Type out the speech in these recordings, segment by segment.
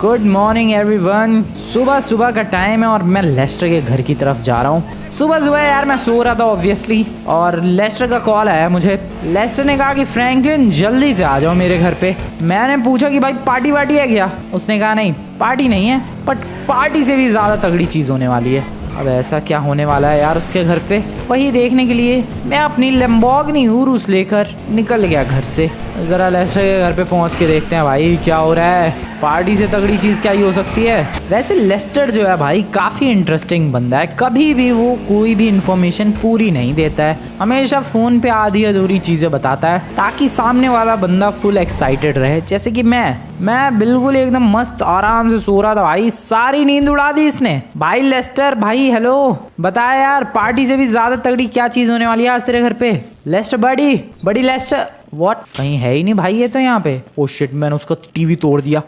Good morning everyone. सुबह सुबह का टाइम है और मैं लेस्टर के घर की तरफ जा रहा हूँ। सुबह सुबह यार मैं सो रहा था ऑब्वियसली, और लेस्टर का कॉल आया मुझे। लेस्टर ने कहा कि फ्रैंकलिन जल्दी से आ जाओ मेरे घर पे। मैंने पूछा कि भाई पार्टी वार्टी है क्या? उसने कहा नहीं पार्टी नहीं है, बट पार्टी से भी ज़्यादा तगड़ी चीज़ होने वाली है। अब ऐसा क्या होने वाला है यार उसके घर पे, वही देखने के लिए मैं अपनी लैम्बोर्गिनी उरुस लेकर निकल गया घर से। ज़रा लेस्टर के घर पे पहुंच के देखते हैं भाई क्या हो रहा है। पार्टी से तगड़ी चीज़ क्या ही हो सकती है। वैसे लेस्टर जो है भाई काफ़ी इंटरेस्टिंग बंदा है। कभी भी वो कोई भी इंफॉर्मेशन पूरी नहीं देता है, हमेशा फ़ोन पे आधी अधूरी चीज़ें बताता है ताकि सामने वाला बंदा फुल एक्साइटेड रहे। जैसे कि मैं बिल्कुल एकदम मस्त आराम से सो रहा था भाई, सारी नींद उड़ा दी इसने। भाई लेस्टर भाई हेलो, बता यार पार्टी से भी ज़्यादा तगड़ी क्या चीज़ होने वाली है आज तेरे घर पे? लेस्टर बड़ी लेस्टर व्हाट, कहीं है ही नहीं भाई ये तो यहाँ पे। ओ शिट, मैंने उसका टीवी तोड़ दिया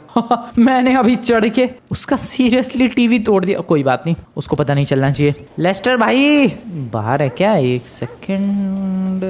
मैंने अभी चढ़ के उसका सीरियसली टीवी तोड़ दिया। कोई बात नहीं, उसको पता नहीं चलना चाहिए। लेस्टर भाई बाहर है क्या? एक सेकंड,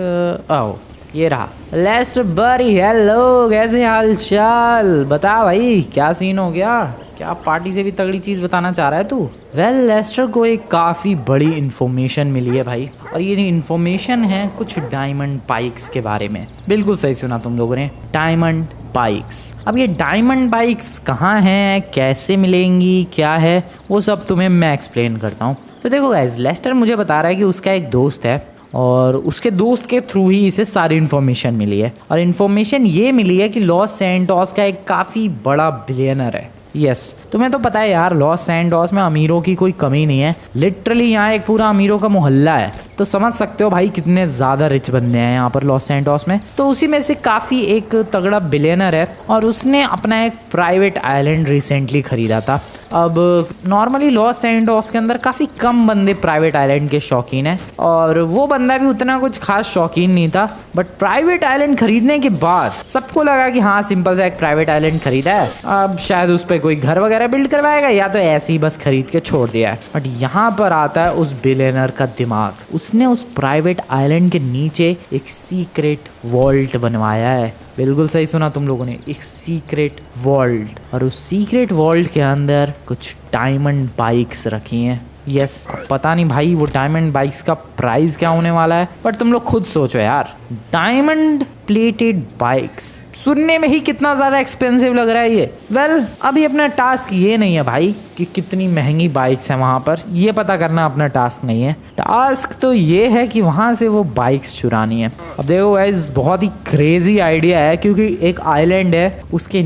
आओ ये रहा। लेस्टर बड़ी हेलो, कैसे हाल चाल? बता भाई क्या सीन हो गया? क्या पार्टी से भी तगड़ी चीज़ बताना चाह रहा है तू? वेल लेस्टर को एक काफ़ी बड़ी इन्फॉर्मेशन मिली है भाई, और ये इन्फॉर्मेशन है कुछ डायमंड बाइक्स के बारे में। बिल्कुल सही सुना तुम लोगों ने, डायमंड बाइक्स। अब ये डायमंड बाइक्स कहाँ हैं, कैसे मिलेंगी, क्या है, वो सब तुम्हें मैं एक्सप्लेन करता हूँ। तो देखो गाइस, लेस्टर मुझे बता रहा है कि उसका एक दोस्त है और उसके दोस्त के थ्रू ही इसे सारी इन्फॉर्मेशन मिली है। और इन्फॉर्मेशन ये मिली है कि लॉस सैंटोस का एक काफ़ी बड़ा बिलियनर है। यस, तुम्हें तो पता है यार लॉस सैंटोस में अमीरों की कोई कमी नहीं है। लिटरली यहाँ एक पूरा अमीरों का मोहल्ला है, तो समझ सकते हो भाई कितने ज़्यादा रिच बंदे हैं यहाँ पर लॉस सैंटोस में। तो उसी में से काफ़ी एक तगड़ा बिलियनर है और उसने अपना एक प्राइवेट आइलैंड रिसेंटली खरीदा था। अब नॉर्मली लॉस सैंटोस के अंदर काफ़ी कम बंदे प्राइवेट आइलैंड के शौकीन हैं, और वो बंदा भी उतना कुछ खास शौकीन नहीं था। बट प्राइवेट आइलैंड खरीदने के बाद सबको लगा कि हाँ सिंपल सा एक प्राइवेट आइलैंड खरीदा है, अब शायद उस पर कोई घर वगैरह बिल्ड करवाएगा या तो ऐसे ही बस खरीद के छोड़ दिया है। बट यहाँ पर आता है उस बिलियनर का दिमाग। उसने उस प्राइवेट आइलैंड के नीचे एक सीक्रेट वॉल्ट बनवाया है। बिल्कुल सही सुना तुम लोगों ने, एक सीक्रेट वॉल्ट। और उस सीक्रेट वॉल्ट के अंदर कुछ डायमंड बाइक्स रखी हैं। यस, पता नहीं भाई वो डायमंड बाइक्स का प्राइस क्या होने वाला है, बट तुम लोग खुद सोचो यार, डायमंड प्लेटेड बाइक्स सुनने में ही कितना ज़्यादा एक्सपेंसिव लग रहा है ये। वेल अभी अपना टास्क ये नहीं है भाई कि कितनी महंगी बाइक्स हैं वहाँ पर, ये पता करना अपना टास्क नहीं है। टास्क तो ये है कि वहाँ से वो बाइक्स चुरानी है। अब देखो गाइस, बहुत ही क्रेजी आइडिया है, क्योंकि एक आइलैंड है, उसके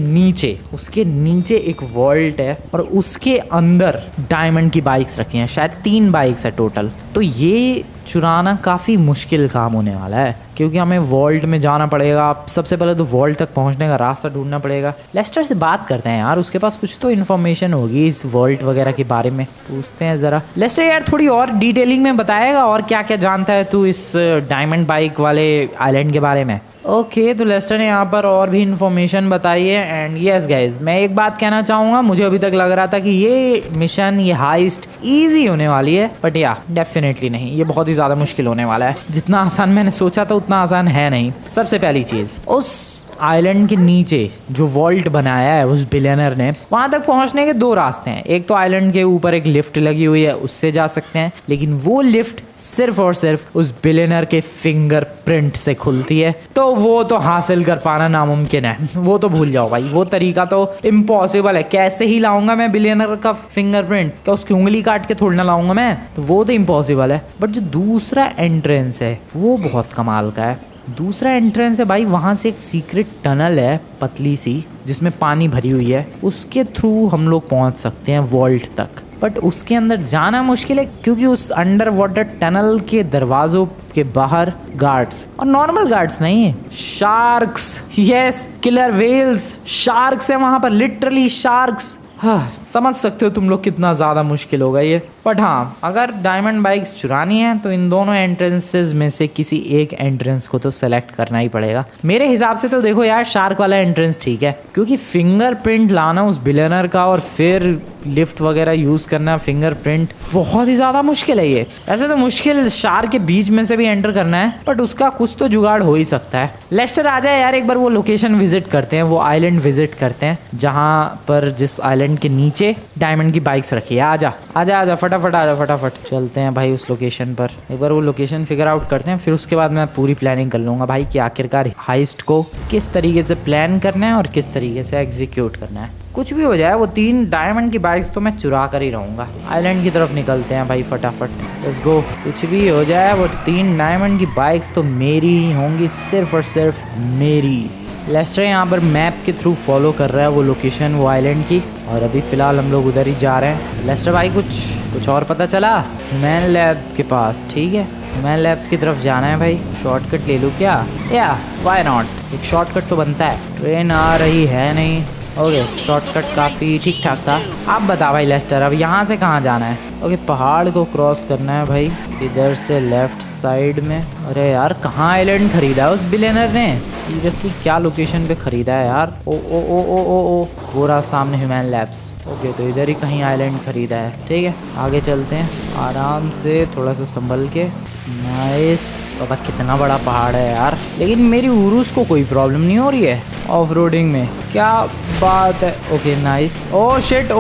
नीचे एक वॉल्ट है और उसके अंदर डायमंड की बाइक्स रखी हैं। शायद 3 बाइक्स है टोटल। तो ये चुराना काफ़ी मुश्किल काम होने वाला है, क्योंकि हमें वॉल्ट में जाना पड़ेगा। सबसे पहले तो वॉल्ट तक पहुंचने का रास्ता ढूंढना पड़ेगा। लेस्टर से बात करते हैं यार, उसके पास कुछ तो इन्फॉर्मेशन होगी इस वॉल्ट वगैरह के बारे में। पूछते हैं ज़रा। लेस्टर यार थोड़ी और डिटेलिंग में बताएगा और क्या क्या जानता है तू इस डायमंड बाइक वाले आइलैंड के बारे में? ओके, तो लेस्टर ने यहाँ पर और भी इन्फॉर्मेशन बताई है। एंड यस गाइज, मैं एक बात कहना चाहूँगा, मुझे अभी तक लग रहा था कि ये मिशन, ये हाइस्ट इजी होने वाली है, बट या डेफिनेटली नहीं, ये बहुत ही ज़्यादा मुश्किल होने वाला है। जितना आसान मैंने सोचा था उतना आसान है नहीं। सबसे पहली चीज़, उस आइलैंड के नीचे जो वॉल्ट बनाया है उस बिलियनर ने, वहां तक पहुंचने के 2 रास्ते हैं। एक तो आइलैंड के ऊपर एक लिफ्ट लगी हुई है, उससे जा सकते हैं, लेकिन वो लिफ्ट सिर्फ और सिर्फ उस बिलियनर के फिंगरप्रिंट से खुलती है, तो वो तो हासिल कर पाना नामुमकिन है। वो तो भूल जाओ भाई, वो तरीका तो इम्पॉसिबल है। कैसे ही लाऊंगा मैं बिलियनर का फिंगरप्रिंट? क्या उसकी उंगली काट के थोड़ी ना लाऊंगा मैं? तो वो तो इम्पॉसिबल है। बट जो दूसरा एंट्रेंस है वो बहुत कमाल का है। दूसरा एंट्रेंस है भाई, वहाँ से एक सीक्रेट टनल है पतली सी, जिसमें पानी भरी हुई है। उसके थ्रू हम लोग पहुँच सकते हैं वॉल्ट तक, बट उसके अंदर जाना मुश्किल है, क्योंकि उस अंडर वाटर टनल के दरवाजों के बाहर गार्ड्स, और नॉर्मल गार्ड्स नहीं, sharks. Yes, killer whales, sharks है वहाँ पर, लिटरली शार्क्स। हाँ, समझ सकते हो तुम लोग कितना ज़्यादा मुश्किल होगा ये। बट हाँ, अगर डायमंड बाइक्स चुरानी है तो इन दोनों एंट्रेंसेस में से किसी एक एंट्रेंस को तो सेलेक्ट करना ही पड़ेगा। मेरे हिसाब से तो देखो यार, शार्क वाला एंट्रेंस ठीक है, क्योंकि फिंगरप्रिंट लाना उस बिलियनर का और फिर लिफ्ट वगैरह यूज़ करना, फिंगरप्रिंट बहुत ही ज़्यादा मुश्किल है ये। ऐसे तो मुश्किल शार्क के बीच में से भी एंटर करना है, बट उसका कुछ तो जुगाड़ हो ही सकता है। लेस्टर आ जाए यार, एक बार वो लोकेशन विजिट करते हैं, वो आइलैंड विजिट करते हैं जहाँ पर जिस आइलैंड के नीचे डायमंड की बाइक्स रखी है। आजा आजा आजा फटाफट आजा फटाफट चलते हैं भाई उस लोकेशन पर। एक बार वो लोकेशन फिगर आउट करते हैं, फिर उसके बाद मैं पूरी प्लानिंग कर लूँगा भाई कि आखिरकार हाइस्ट को किस तरीके से प्लान करना है और किस तरीके से एग्जीक्यूट करना है। कुछ भी हो जाए वो 3 डायमंड की बाइक्स तो मैं चुरा कर ही रहूँगा। आइलैंड की तरफ निकलते हैं भाई फटाफट, लेट्स गो। कुछ भी हो जाए वो 3 डायमंड की बाइक्स तो मेरी ही होंगी, सिर्फ और सिर्फ मेरी। लेस्टर यहाँ पर मैप के थ्रू फॉलो कर रहा है वो लोकेशन, वो आइलैंड की, और अभी फ़िलहाल हम लोग उधर ही जा रहे हैं। लेस्टर भाई कुछ और पता चला? ह्यूमन लैब के पास, ठीक है ह्यूमन लैब्स की तरफ जाना है भाई। शॉर्टकट ले लूँ क्या? या वाई नॉट, एक शॉर्टकट तो बनता है। ट्रेन आ रही है नहीं, ओके शॉर्टकट काफ़ी ठीक ठाक था। आप बता भाई लेस्टर, अब यहाँ से कहाँ जाना है? ओके पहाड़ को क्रॉस करना है भाई, इधर से लेफ्ट साइड में। अरे यार कहाँ आइलैंड खरीदा है उस बिलियनर ने? सीरियसली क्या लोकेशन पे खरीदा है यार? ओ ओ ओ ओ ओ ओ वो रहा सामने ह्यूमन लैब्स। ओके तो इधर ही कहीं आइलैंड खरीदा है, ठीक है आगे चलते हैं आराम से, थोड़ा सा संभल के। नाइस। बाबा कितना बड़ा पहाड़ है यार, लेकिन मेरी उरूस को कोई प्रॉब्लम नहीं हो रही है ऑफ रोडिंग में, क्या बात है। Okay nice. ओ शिट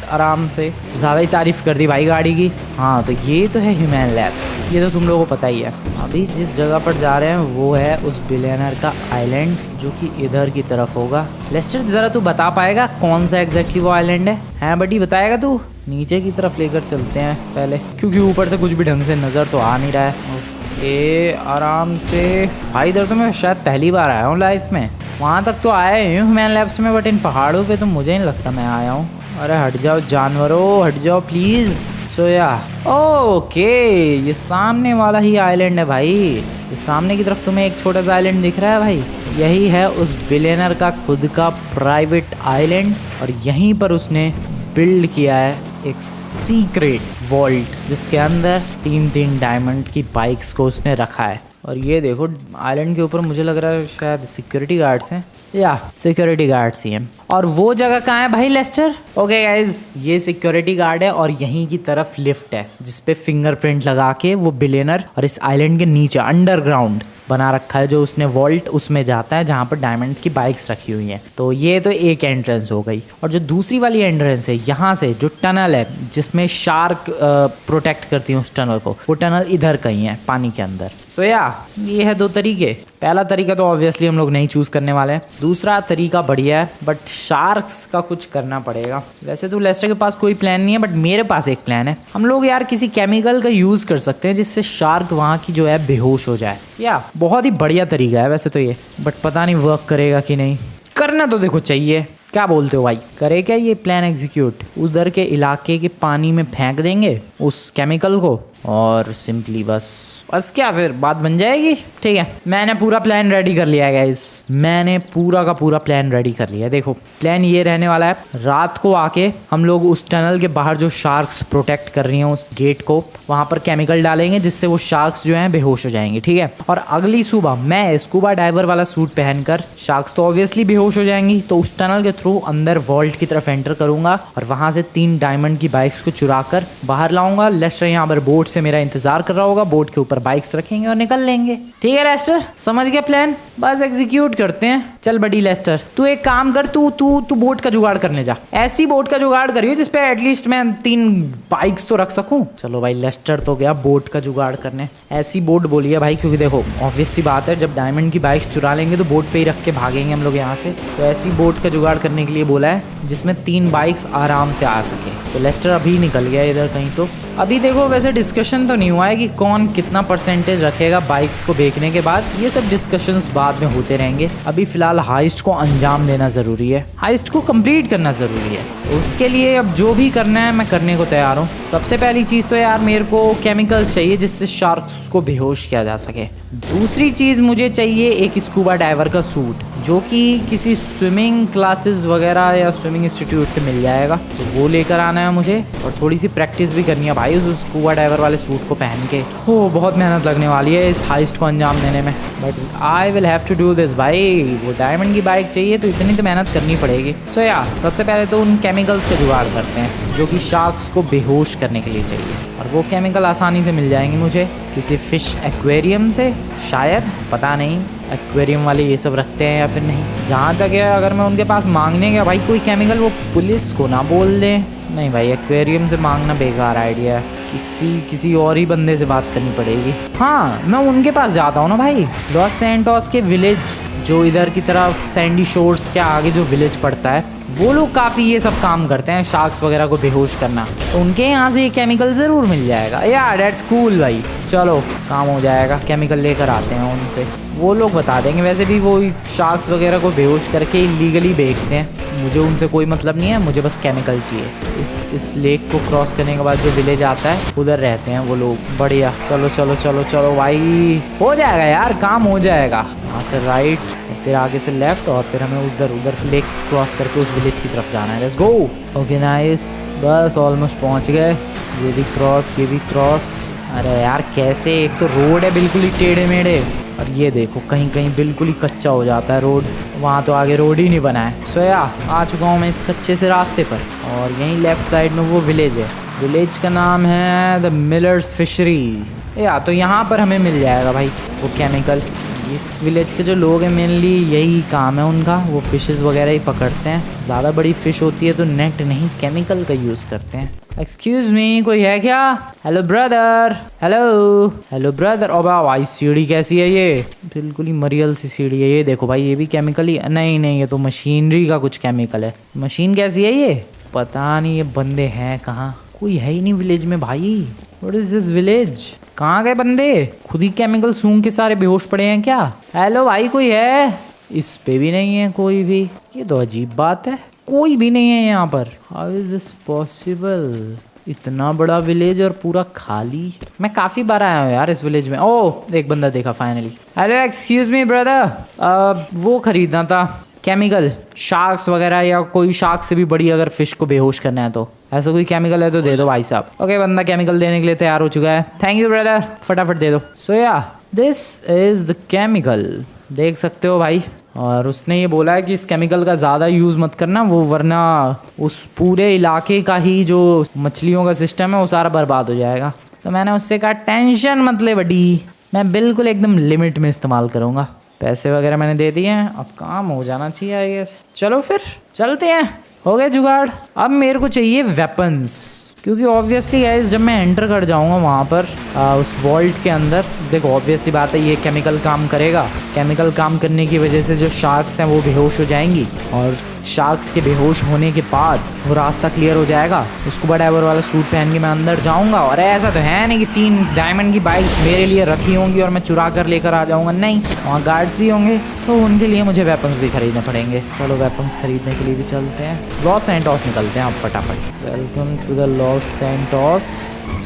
आराम से, ज़्यादा ही तारीफ कर दी भाई गाड़ी की। हाँ तो ये तो है ह्यूमन लैब्स, ये तो तुम लोगों को पता ही है। अभी जिस जगह पर जा रहे हैं वो है उस बिलियनर का आइलैंड, जो कि इधर की तरफ होगा। लेस्टर ज़रा तू बता पाएगा कौन सा एग्जैक्टली वो आइलैंड है? हाँ बडी बताएगा तू? नीचे की तरफ लेकर चलते हैं पहले, क्योंकि ऊपर से कुछ भी ढंग से नज़र तो आ नहीं रहा है। ओके आराम से भाई, इधर तो मैं शायद पहली बार आया हूँ लाइफ में। वहाँ तक तो आया ही हूँ ह्यूमन लैब्स में, बट इन पहाड़ों पे तो मुझे नहीं लगता मैं आया हूँ। अरे हट जाओ जानवरों, हट जाओ प्लीज़। सोया ओके, ये सामने वाला ही आइलैंड है भाई। ये सामने की तरफ तुम्हें एक छोटा सा आइलैंड दिख रहा है भाई, यही है उस बिलियनर का खुद का प्राइवेट आइलैंड, और यहीं पर उसने बिल्ड किया है एक सीक्रेट वॉल्ट, जिसके अंदर 3 डायमंड की बाइक्स को उसने रखा है। और ये देखो आइलैंड के ऊपर मुझे लग रहा है शायद सिक्योरिटी गार्ड्स हैं, या सिक्योरिटी गार्ड्स ही हैं। और वो जगह कहाँ है भाई लेस्टर? ओके गाइज, ये सिक्योरिटी गार्ड है और यहीं की तरफ लिफ्ट है जिसपे फिंगरप्रिंट लगा के वो बिलियनर और इस आइलैंड के नीचे अंडरग्राउंड बना रखा है जो उसने वॉल्ट, उसमें जाता है जहाँ पर डायमंड की बाइक्स रखी हुई हैं। तो ये तो एक एंट्रेंस हो गई, और जो दूसरी वाली एंट्रेंस है यहाँ से जो टनल है जिसमें शार्क प्रोटेक्ट करती है उस टनल को, वो टनल इधर कहीं है पानी के अंदर। सो ये है 2 तरीके। पहला तरीका तो ऑब्वियसली हम लोग नहीं चूज करने वाले हैं, दूसरा तरीका बढ़िया है बट शार्क्स का कुछ करना पड़ेगा। वैसे तो लेस्टर के पास कोई प्लान नहीं है, बट मेरे पास एक प्लान है। हम लोग यार किसी केमिकल का यूज कर सकते हैं जिससे शार्क वहाँ की जो है बेहोश हो जाए। या बहुत ही बढ़िया तरीका है वैसे तो ये, बट पता नहीं वर्क करेगा कि नहीं। करना तो देखो चाहिए, क्या बोलते हो भाई? करे क्या ये प्लान एग्जीक्यूट? उधर के इलाके के पानी में फेंक देंगे उस केमिकल को, और सिंपली बस क्या फिर बात बन जाएगी। ठीक है, मैंने पूरा प्लान रेडी कर लिया है गाइस, मैंने पूरा का पूरा प्लान रेडी कर लिया है। देखो प्लान ये रहने वाला है, रात को आके हम लोग उस टनल के बाहर जो शार्क्स प्रोटेक्ट कर रही हैं उस गेट को, वहां पर केमिकल डालेंगे जिससे वो शार्क्स जो हैं बेहोश हो जाएंगे। ठीक है, और अगली सुबह मैं स्कूबा डाइवर वाला सूट पहनकर, शार्क्स तो ऑब्वियसली बेहोश हो जाएंगी, तो उस टनल के थ्रू अंदर वॉल्ट की तरफ एंटर करूंगा और वहां से 3 डायमंड की बाइक्स को चुरा कर बाहर लाऊंगा। लेस्टर यहाँ पर बोट से मेरा इंतजार कर रहा होगा, बोट के ऊपर बाइक्स रखेंगे और निकल लेंगे। ठीक है लेस्टर, समझ गया प्लान? बस एग्जीक्यूट करते हैं। चल बड़ी लेस्टर, तू एक काम कर, तू बोट का जुगाड़ करने जा। ऐसी बोट का जुगाड़ करियो जिसपे एटलीस्ट मैं 3 बाइक्स तो रख सकूं। चलो भाई, लेस्टर तो गया बोट का जुगाड़ करने। ऐसी बोट बोली है भाई, क्योंकि देखो ऑब्वियस सी बात है, जब डायमंड की बाइक्स चुरा लेंगे तो बोट पे ही रख के भागेंगे हम लोग यहाँ से। तो ऐसी बोट का जुगाड़ करने के लिए बोला है जिसमें 3 बाइक्स आराम से आ सके। तो लेस्टर अभी निकल गया इधर कहीं। तो अभी देखो वैसे डिस्कशन तो नहीं हुआ है कि कौन कितना परसेंटेज रखेगा बाइक्स को बेचने के बाद, ये सब डिस्कशंस बाद में होते रहेंगे। अभी फिलहाल हाइस्ट को अंजाम देना जरूरी है, हाइस्ट को कंप्लीट करना जरूरी है। उसके लिए अब जो भी करना है मैं करने को तैयार हूँ। सबसे पहली चीज़ तो यार मेरे को केमिकल्स चाहिए जिससे शार्क्स को बेहोश किया जा सके। दूसरी चीज़ मुझे चाहिए एक स्कूबा डाइवर का सूट जो कि किसी स्विमिंग क्लासेस वगैरह या स्विमिंग इंस्टीट्यूट से मिल जाएगा, तो वो लेकर आना है मुझे। और थोड़ी सी प्रैक्टिस भी करनी है भाई उस स्कूबा डाइवर वाले सूट को पहन के। हो बहुत मेहनत लगने वाली है इस हाइस्ट को अंजाम देने में, but I will have to do this भाई। वो डायमंड की बाइक चाहिए तो इतनी तो मेहनत करनी पड़ेगी। सो या सबसे पहले तो उन केमिकल्स का जुगाड़ करते हैं जो कि शार्क्स को बेहोश करने के लिए चाहिए, और वो केमिकल आसानी से मिल जाएंगे मुझे किसी फिश एक्वेरियम से शायद, पता नहीं एक्वेरियम वाले ये सब रखते हैं या फिर नहीं। जहाँ तक है अगर मैं उनके पास मांगने गया भाई कोई केमिकल, वो पुलिस को ना बोल दें। नहीं भाई एक्वेरियम से मांगना बेकार आइडिया है, किसी और ही बंदे से बात करनी पड़ेगी। हाँ मैं उनके पास जाता हूँ ना भाई, लॉस सैंटोस के विलेज जो इधर की तरफ सैंडी शोर्स के आगे जो विलेज पड़ता है, वो लोग काफ़ी ये सब काम करते हैं, शार्क्स वगैरह को बेहोश करना। तो उनके यहाँ से ये केमिकल ज़रूर मिल जाएगा। यार दैट्स कूल भाई, चलो काम हो जाएगा। केमिकल लेकर आते हैं उनसे, वो लोग बता देंगे। वैसे भी वो शार्क्स वगैरह को बेहोश करके इलीगली बेचते हैं, मुझे उनसे कोई मतलब नहीं है, मुझे बस केमिकल चाहिए। इस लेक को क्रॉस करने के बाद जो विलेज आता है उधर रहते हैं वो लोग। बढ़िया, चलो चलो चलो चलो भाई, हो जाएगा यार, काम हो जाएगा। यहाँ से राइट, फिर आगे से लेफ्ट, और फिर हमें उधर लेक क्रॉस करके उस विलेज की तरफ जाना है। Let's go. ओके नाइस, बस ऑलमोस्ट पहुँच गए। ये भी क्रॉस, ये भी क्रॉस। अरे यार कैसे, एक तो रोड है बिल्कुल ही टेढ़े मेढ़े, और ये देखो कहीं कहीं बिल्कुल ही कच्चा हो जाता है रोड, वहाँ तो आगे रोड ही नहीं बना है। सो या आ चुका हूँ मैं इस कच्चे से रास्ते पर, और यहीं लेफ्ट साइड में वो विलेज है। विलेज का नाम है द मिलर्स फिशरी। या तो यहाँ पर हमें मिल जाएगा भाई वो केमिकल। इस विलेज के जो लोग हैं मेनली यही काम है उनका, वो फिशेस वगैरह ही पकड़ते हैं। ज़्यादा बड़ी फिश होती है तो नेट नहीं, केमिकल का यूज़ करते हैं। एक्सक्यूज मी, कोई है क्या? Hello brother, hello hello brother. ओ भाई सीढ़ी कैसी है ये, बिल्कुल ही मरियल सी सीढ़ी है। ये देखो भाई, ये भी केमिकल ही, नहीं नहीं ये तो मशीनरी का कुछ केमिकल है। मशीन कैसी है ये, पता नहीं। ये बंदे हैं कहाँ, कोई है ही नहीं विलेज में भाई। व्हाट इज दिस विलेज, कहाँ गए बंदे? खुद ही केमिकल सूंघ के सारे बेहोश पड़े हैं क्या? हेलो भाई कोई है? इस पे भी नहीं है कोई भी, ये तो अजीब बात है, कोई भी नहीं है यहाँ पर। हाउ इज दिस पॉसिबल, इतना बड़ा विलेज और पूरा खाली। मैं काफ़ी बार आया हूँ यार इस विलेज में। ओह एक बंदा देखा finally. Hello excuse me brother, वो खरीदना था केमिकल, शार्क्स वगैरह, या कोई शार्क से भी बड़ी अगर फिश को बेहोश करना है तो ऐसा कोई केमिकल है तो दे दो भाई साहब। ओके बंदा केमिकल देने के लिए तैयार हो चुका है। थैंक यू ब्रदर, फटाफट दे दो। सो या दिस इज द केमिकल, देख सकते हो भाई। और उसने ये बोला है कि इस केमिकल का ज़्यादा यूज़ मत करना, वो वरना उस पूरे इलाके का ही जो मछलियों का सिस्टम है वो सारा बर्बाद हो जाएगा। तो मैंने उससे कहा टेंशन मत ले बड़ी, मैं बिल्कुल एकदम लिमिट में इस्तेमाल करूँगा। पैसे वगैरह मैंने दे दिए हैं, अब काम हो जाना चाहिए आई गेस। चलो फिर चलते हैं, हो गया जुगाड़। अब मेरे को चाहिए वेपन्स, क्योंकि ऑब्वियसली गाइस जब मैं एंटर कर जाऊंगा वहाँ पर उस वॉल्ट के अंदर, देखो ऑब्वियस सी बात है ये केमिकल काम करेगा। केमिकल काम करने की वजह से जो शार्क्स हैं वो बेहोश हो जाएंगी, और शार्क्स के बेहोश होने के बाद वो रास्ता क्लियर हो जाएगा। स्कूबा डाइवर वाला सूट पहन के मैं अंदर जाऊंगा, और ऐसा तो है नहीं कि 3 डायमंड की बाइक्स मेरे लिए रखी होंगी और मैं चुरा कर लेकर आ जाऊंगा, नहीं, वहाँ गार्ड्स भी होंगे, तो उनके लिए मुझे वेपन्स भी खरीदने पड़ेंगे। चलो वेपन्स खरीदने के लिए भी चलते हैं, लॉस सैंटोस निकलते हैं अब फटाफट। Welcome to the Los Santos,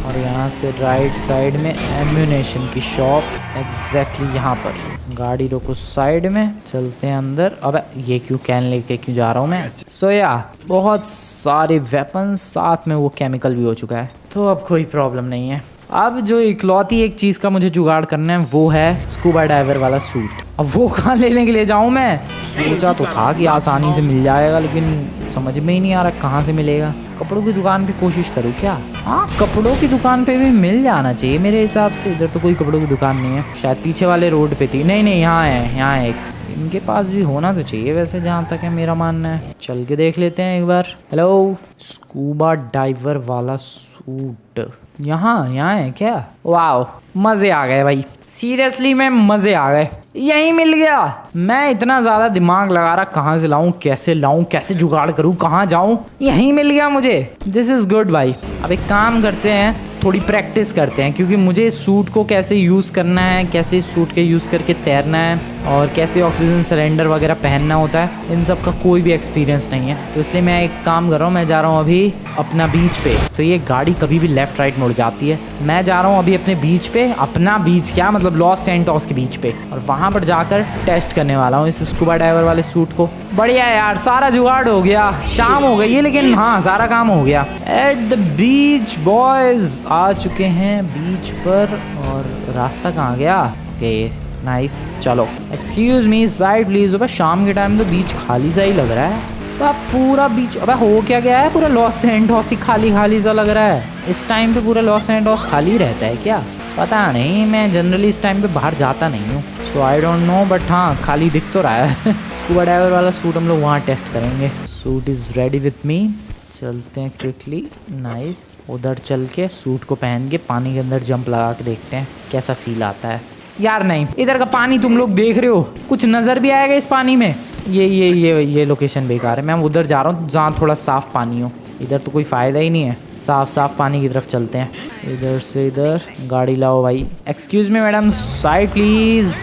और यहाँ से राइट साइड में एम्यूनेशन की शॉप, एग्जैक्टली यहाँ पर। गाड़ी रोको साइड में, चलते हैं अंदर। अब ये क्यों कैन लेके क्यों जा रहा हूँ मैं? सो या बहुत सारे वेपन्स, साथ में वो केमिकल भी हो चुका है, तो अब कोई प्रॉब्लम नहीं है। अब जो इकलौती एक चीज़ का मुझे जुगाड़ करना है वो है स्कूबा डाइवर वाला सूट। अब वो कहाँ लेने के लिए जाऊँ मैं? सोचा तो था कि आसानी से मिल जाएगा, लेकिन समझ में ही नहीं आ रहा कहाँ से मिलेगा। कपड़ों की दुकान पे कोशिश करूँ क्या? हाँ कपड़ों की दुकान पे भी मिल जाना चाहिए मेरे हिसाब से। इधर तो कोई कपड़ों की दुकान नहीं है, शायद पीछे वाले रोड पे थी। नहीं नहीं यहाँ है, यहाँ है एक, इनके पास भी होना तो चाहिए वैसे, जहाँ तक है मेरा मानना है। चल के देख लेते हैं एक बार। हेलो, स्कूबा डाइवर वाला सूट यहाँ है क्या? वाह मज़े आ गए भाई, सीरियसली में मज़े आ गए, यहीं मिल गया। मैं इतना ज़्यादा दिमाग लगा रहा कहाँ से लाऊं, कैसे जुगाड़ करूं, कहाँ जाऊं, यहीं मिल गया मुझे। दिस इज़ गुड भाई। अब एक काम करते हैं, थोड़ी प्रैक्टिस करते हैं, क्योंकि मुझे इस सूट को कैसे यूज़ करना है, कैसे इस सूट के यूज़ करके तैरना है और कैसे ऑक्सीजन सिलेंडर वगैरह पहनना होता है, इन सब का कोई भी एक्सपीरियंस नहीं है। तो इसलिए मैं एक काम कर रहा हूँ, मैं जा रहा हूँ अभी अपना बीच पे। तो ये गाड़ी कभी भी लेफ्ट राइट मुड़ जाती है। मैं जा रहा हूँ अभी अपने बीच पे, अपना बीच क्या मतलब लॉस सैंटोस के बीच पे, और वहाँ पर जाकर टेस्ट करने वाला हूँ इस स्कूबा डाइवर वाले सूट को। बढ़िया यार, सारा जुगाड़ हो गया। शाम हो गई है लेकिन हाँ सारा काम हो गया। एट द बीच बॉयज, आ चुके हैं बीच पर। और रास्ता कहाँ गया? ओके नाइस, चलो एक्सक्यूज मी साइड प्लीज। अब शाम के टाइम तो बीच खाली सा ही लग रहा है। अब पूरा बीच अब हो क्या गया है, पूरा लॉस सैंटोस ही खाली खाली सा लग रहा है। इस टाइम पे पूरा लॉस सैंटोस खाली रहता है क्या? पता नहीं, मैं जनरली इस टाइम पे बाहर जाता नहीं हूँ, सो आई डोंट नो, बट हाँ खाली दिख तो रहा है। स्कूबा डाइवर वाला सूट हम लोग वहाँ टेस्ट करेंगे। सूट इज़ रेडी विथ मी, चलते हैं क्विकली। नाइस, उधर चल के सूट को पहन के पानी के अंदर जंप लगा के देखते हैं कैसा फील आता है। यार नहीं, इधर का पानी तुम लोग देख रहे हो, कुछ नज़र भी आएगा इस पानी में? ये लोकेशन बेकार है। मैं उधर जा रहा हूँ जहाँ थोड़ा साफ़ पानी हो। इधर तो कोई फ़ायदा ही नहीं है, साफ पानी की तरफ चलते हैं। इधर से इधर गाड़ी लाओ भाई। Excuse me madam, side please.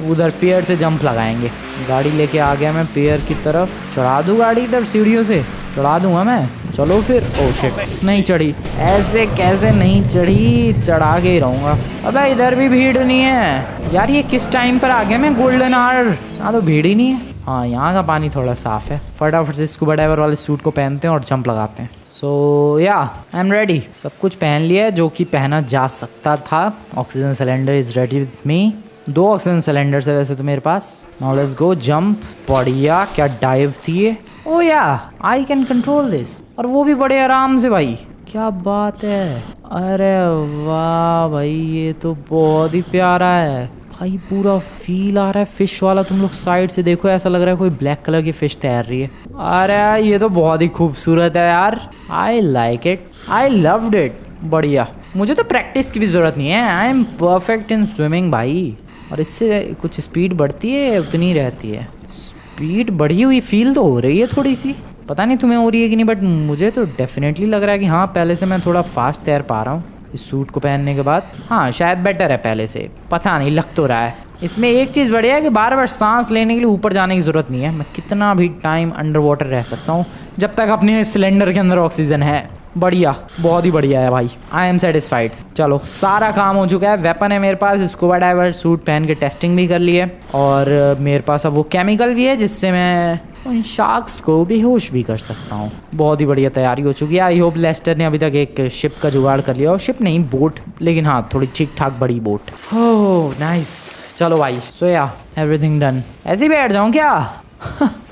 उधर पियर से जंप लगाएंगे। गाड़ी लेके आ गया मैं पियर की तरफ। चढ़ा दूँ गाड़ी इधर सीढ़ियों से? चढ़ा दूँगा मैं, चलो फिर। ओह शिट, नहीं चढ़ी। ऐसे कैसे नहीं चढ़ी? चढ़ा के ही रहूँगा। अबे इधर भी भीड़ नहीं है यार, ये किस टाइम पर आ गया मैं गोल्डन आवर? यहाँ तो भीड़ ही नहीं है। हाँ यहाँ का पानी थोड़ा साफ़ है। फटाफट से स्कूबा डाइवर वाले सूट को पहनते हैं और जंप लगाते हैं। सो या आई एम रेडी, सब कुछ पहन लिया है जो कि पहना जा सकता था। Oxygen cylinder is ready with me. 2 oxygen cylinders है वैसे तो मेरे पास। Now let's go jump. बढ़िया, क्या डाइव थी ये। ओ या आई कैन कंट्रोल दिस, और वो भी बड़े आराम से भाई, क्या बात है। अरे वाह भाई, ये तो बहुत ही प्यारा है भाई। पूरा फील आ रहा है फिश वाला। तुम लोग साइड से देखो, ऐसा लग रहा है कोई ब्लैक कलर की फिश तैर रही है। अरे ये तो बहुत ही खूबसूरत है यार। I like it, I loved it. बढ़िया, मुझे तो प्रैक्टिस की भी ज़रूरत नहीं है। I am perfect in swimming भाई। और इससे कुछ स्पीड बढ़ती है, उतनी रहती है। स्पीड बढ़ी हुई फील तो हो रही है थोड़ी सी, पता नहीं तुम्हें हो रही है कि नहीं, बट मुझे तो डेफिनेटली लग रहा है कि हाँ पहले से मैं थोड़ा फास्ट तैर पा रहा हूँ इस सूट को पहनने के बाद। हाँ शायद बेटर है पहले से, पता नहीं, लग तो रहा है। इसमें एक चीज़ बढ़िया है कि बार बार सांस लेने के लिए ऊपर जाने की ज़रूरत नहीं है। मैं कितना भी टाइम अंडर वाटर रह सकता हूँ जब तक अपने सिलेंडर के अंदर ऑक्सीजन है। बढ़िया, बहुत ही बढ़िया है भाई। I am satisfied. चलो सारा काम हो चुका है। वेपन है मेरे पास, स्कूबा डाइवर सूट पहन के टेस्टिंग भी कर ली है। और मेरे पास अब वो केमिकल भी है जिससे मैं उन शार्क्स को बेहोश भी कर सकता हूँ। बहुत ही बढ़िया तैयारी हो चुकी है। आई होप लेस्टर ने अभी तक एक शिप का जुगाड़ कर लिया हो। शिप नहीं, बोट, लेकिन हाँ थोड़ी ठीक ठाक बड़ी बोट। ओह नाइस, चलो भाई। सो या एवरीथिंग डन। ऐसे ही बैठ जाऊँ क्या?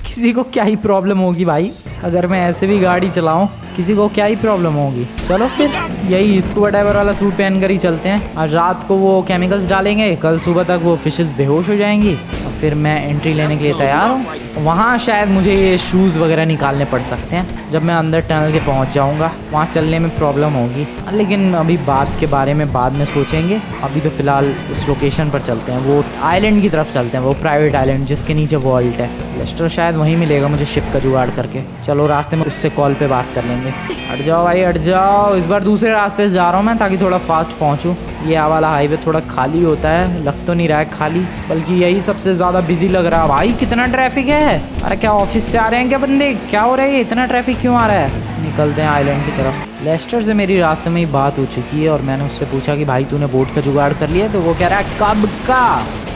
किसी को क्या ही प्रॉब्लम होगी भाई अगर मैं ऐसे भी गाड़ी चलाऊं? किसी को क्या ही प्रॉब्लम होगी? चलो फिर यही स्कूबा डाइवर वाला सूट पहन कर ही चलते हैं। आज रात को वो केमिकल्स डालेंगे, कल सुबह तक वो फिशेस बेहोश हो जाएंगी, और फिर मैं एंट्री लेने के लिए तैयार हूँ। वहाँ शायद मुझे ये शूज़ वगैरह निकालने पड़ सकते हैं जब मैं अंदर टनल के पहुँच जाऊँगा। वहाँ चलने में प्रॉब्लम होगी, लेकिन अभी बात के बारे में बाद में सोचेंगे। अभी तो फ़िलहाल उस लोकेशन पर चलते हैं, वो आइलैंड की तरफ चलते हैं, वो प्राइवेट आइलैंड जिसके नीचे वॉल्ट है। लेस्टर शायद वहीं मिलेगा मुझे शिप का जुगाड़ करके। चलो रास्ते में उससे कॉल पे बात कर लेंगे। हट जाओ भाई, हट जाओ। इस बार दूसरे रास्ते से जा रहा हूँ मैं ताकि थोड़ा फास्ट पहुँचूँ। ये वाला हाईवे थोड़ा खाली होता है, लग तो नहीं रहा है खाली, बल्कि यही सबसे ज़्यादा बिजी लग रहा है। भाई कितना ट्रैफिक है। अरे क्या ऑफिस से आ रहे हैं क्या बंदे? क्या हो रहा है, इतना ट्रैफिक क्यों आ रहा है? निकलते हैं आइलैंड की तरफ। लेस्टर से मेरी रास्ते में ही बात हो चुकी है और मैंने उससे पूछा कि भाई तूने बोट का जुगाड़ कर लिया? तो वो कह रहा है कब का।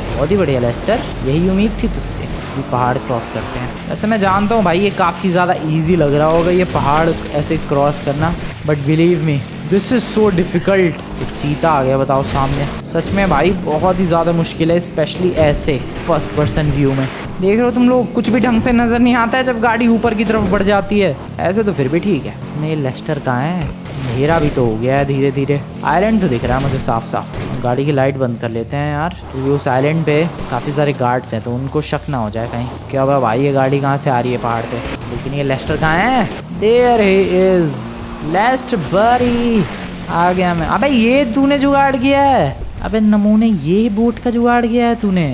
बहुत ही बढ़िया लेस्टर, यही उम्मीद थी तुझसे कि पहाड़ क्रॉस करते हैं। वैसे मैं जानता हूँ भाई ये काफ़ी ज़्यादा इजी लग रहा होगा ये पहाड़ ऐसे क्रॉस करना, but believe me this is so difficult. एक चीता आ गया बताओ सामने। सच में भाई बहुत ही ज़्यादा मुश्किल है, स्पेशली ऐसे फर्स्ट पर्सन व्यू में। देख रहे हो तुम लोग, कुछ भी ढंग से नज़र नहीं आता है जब गाड़ी ऊपर की तरफ बढ़ जाती है। ऐसे तो फिर भी ठीक है। इसमें ये लेस्टर कहाँ है? अंधेरा भी तो हो गया है धीरे धीरे। आइलैंड तो दिख रहा है मुझे साफ साफ। गाड़ी की लाइट बंद कर लेते हैं यार, क्योंकि उस आइलैंड पे काफ़ी सारे गार्ड्स हैं तो उनको शक ना हो जाए कहीं क्या हुआ भाई ये गाड़ी कहाँ से आ रही है पहाड़ पे। लेकिन ये लेस्टर कहाँ है? देयर ही इज लेस्टर बडी। आ गया मैं। अबे ये तूने जुगाड़ किया है? अबे नमूने ये बोट का जुगाड़ किया है तूने?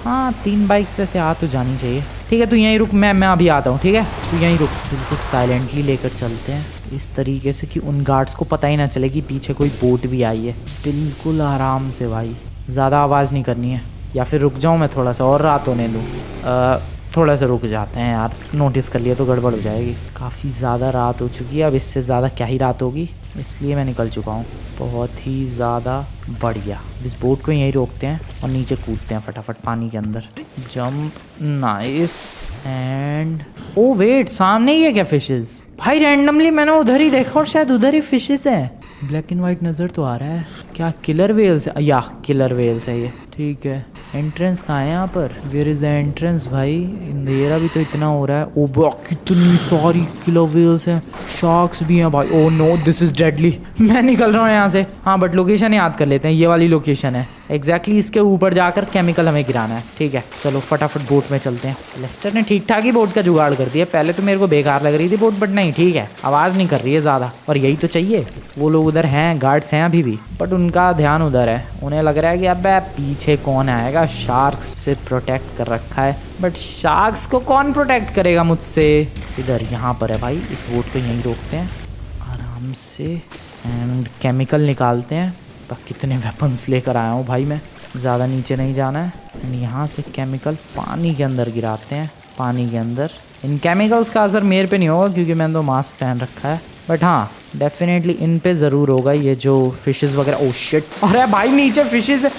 हाँ 3 बाइक्स वैसे आ तो जानी चाहिए। ठीक है तू यहीं रुक, मैं अभी आता हूँ। ठीक है तू यहीं रुक। बिल्कुल साइलेंटली लेकर चलते हैं इस तरीके से कि उन गार्ड्स को पता ही ना चले कि पीछे कोई बोट भी आई है। बिल्कुल आराम से भाई, ज़्यादा आवाज़ नहीं करनी है। या फिर रुक जाऊँ मैं थोड़ा सा और रात होने दूँ? थोड़ा सा रुक जाते हैं यार, नोटिस कर लिया तो गड़बड़ हो जाएगी। काफ़ी ज़्यादा रात हो चुकी है, अब इससे ज़्यादा क्या ही रात होगी, इसलिए मैं निकल चुका हूँ। बहुत ही ज़्यादा बढ़िया। इस बोट को यहीं रोकते हैं और नीचे कूदते हैं फटाफट पानी के अंदर। Jump, nice. And oh wait, सामने ही है क्या फिशेस? भाई रैंडमली मैंने उधर ही देखा और शायद उधर ही फिशेस हैं। ब्लैक एंड वाइट नज़र तो आ रहा है। क्या किलर वेल्स है? या किलर वेल्स है ये, ठीक है। एंट्रेंस कहाँ है यहाँ पर? Where is the entrance? भाई अंधेरा भी तो इतना हो रहा है। ओ बा, कितनी सारी किलर वेल्स हैं, शार्क्स भी हैं भाई। Oh no, this is deadly. मैं निकल रहा हूँ यहाँ से। हाँ बट लोकेशन याद कर लेते हैं, ये वाली लोकेशन है एग्जैक्टली। इसके ऊपर जाकर केमिकल हमें गिराना है, ठीक है। चलो फटाफट बोट में चलते हैं। लेस्टर ने ठीक ठाक ही बोट का जुगाड़ कर दिया। पहले तो मेरे को बेकार लग रही थी बोट, बट नहीं, ठीक है, आवाज़ नहीं कर रही है ज़्यादा, और यही तो चाहिए। वो लोग उधर हैं, गार्ड्स हैं अभी भी, बट उनका ध्यान उधर है। उन्हें लग रहा है कि अब पीछे कौन आएगा, शार्क्स से प्रोटेक्ट कर रखा है। बट शार्क्स को कौन प्रोटेक्ट करेगा मुझसे? इधर यहाँ पर है भाई, इस बोट को यहीं रोकते हैं आराम से एंड केमिकल निकालते हैं। कितने वेपन्स लेकर आया हूँ भाई मैं, ज़्यादा नीचे नहीं जाना है। एंड यहाँ से केमिकल पानी के अंदर गिराते हैं, पानी के अंदर। इन केमिकल्स का असर मेरे पे नहीं होगा क्योंकि मैंने तो मास्क पहन रखा है, बट हाँ डेफिनेटली इन पे ज़रूर होगा ये जो फिशेस वगैरह। ओह शिट, अरे भाई नीचे फिशेस है।